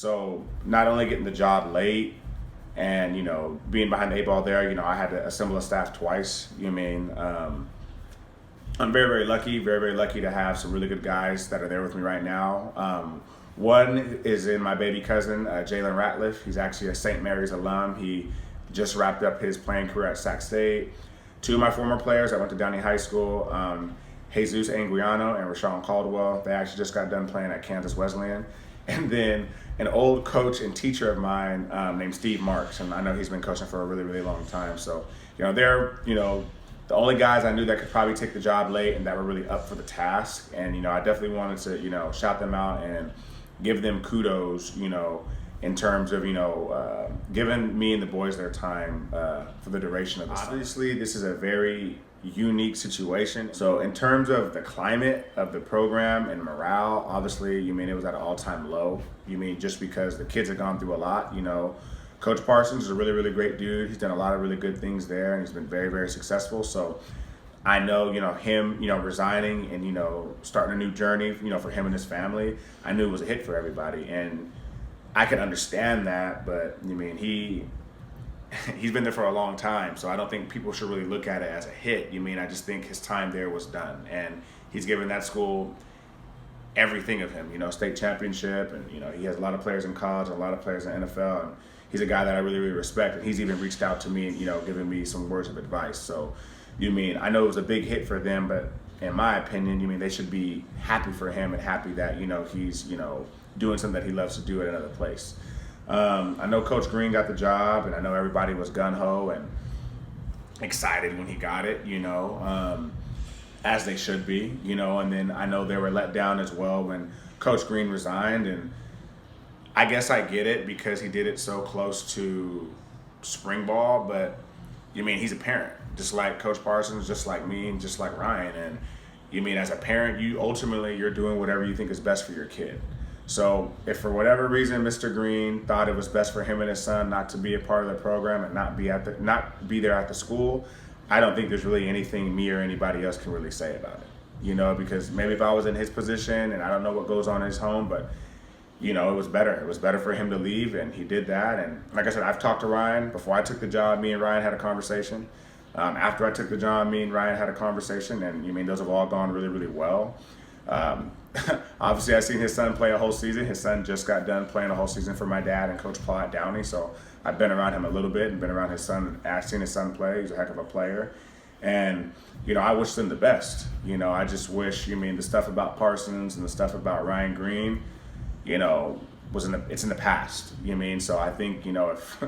So not only getting the job late and, being behind the eight ball there, I had to assemble a staff twice. I'm very, very lucky, very, very lucky to have some really good guys that are there with me right now. One is in my baby cousin, Jalen Ratliff. He's actually a St. Mary's alum. He just wrapped up his playing career at Sac State. Two of my former players, I went to Downey High School, Jesus Anguiano and Rashawn Caldwell. They actually just got done playing at Kansas Wesleyan. And then an old coach and teacher of mine named Steve Marks, and I know he's been coaching for a really, really long time. So, they're, the only guys I knew that could probably take the job late and that were really up for the task. And, I definitely wanted to, shout them out and give them kudos, in terms of, giving me and the boys their time for the duration of this. Obviously, this is a very unique situation. So in terms of the climate of the program and morale, obviously, it was at an all-time low. Just because the kids have gone through a lot, Coach Parsons is a really, really great dude. He's done a lot of really good things there, and he's been very, very successful. So I know, him, resigning and, starting a new journey, for him and his family, I knew it was a hit for everybody. And I can understand that, but he's been there for a long time, so I don't think people should really look at it as a hit. I just think his time there was done, and he's given that school everything of him, state championship, and, he has a lot of players in college, and a lot of players in the NFL, and he's a guy that I really, really respect, and he's even reached out to me, giving me some words of advice. So, I know it was a big hit for them, but in my opinion, they should be happy for him and happy that, he's, doing something that he loves to do at another place. I know Coach Green got the job, and I know everybody was gung-ho and excited when he got it, as they should be, and then I know they were let down as well when Coach Green resigned, and I guess I get it because he did it so close to spring ball, but he's a parent, just like Coach Parsons, just like me, and just like Ryan, and as a parent, you're doing whatever you think is best for your kid. So if for whatever reason Mr. Green thought it was best for him and his son not to be a part of the program and not be there at the school, I don't think there's really anything me or anybody else can really say about it. Because maybe if I was in his position, and I don't know what goes on in his home, but it was better. It was better for him to leave, and he did that. And like I said, I've talked to Ryan before I took the job. Me and Ryan had a conversation. After I took the job, me and Ryan had a conversation, and those have all gone really, really well. Obviously, I've seen his son play a whole season. His son just got done playing a whole season for my dad and Coach Paul at Downey, so I've been around him a little bit and been around his son. I've seen his son play. He's a heck of a player, and I wish them the best. I just wish the stuff about Parsons and the stuff about Ryan Green, it's in the past. So I think if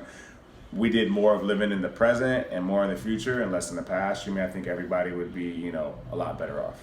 we did more of living in the present and more in the future and less in the past, I think everybody would be a lot better off.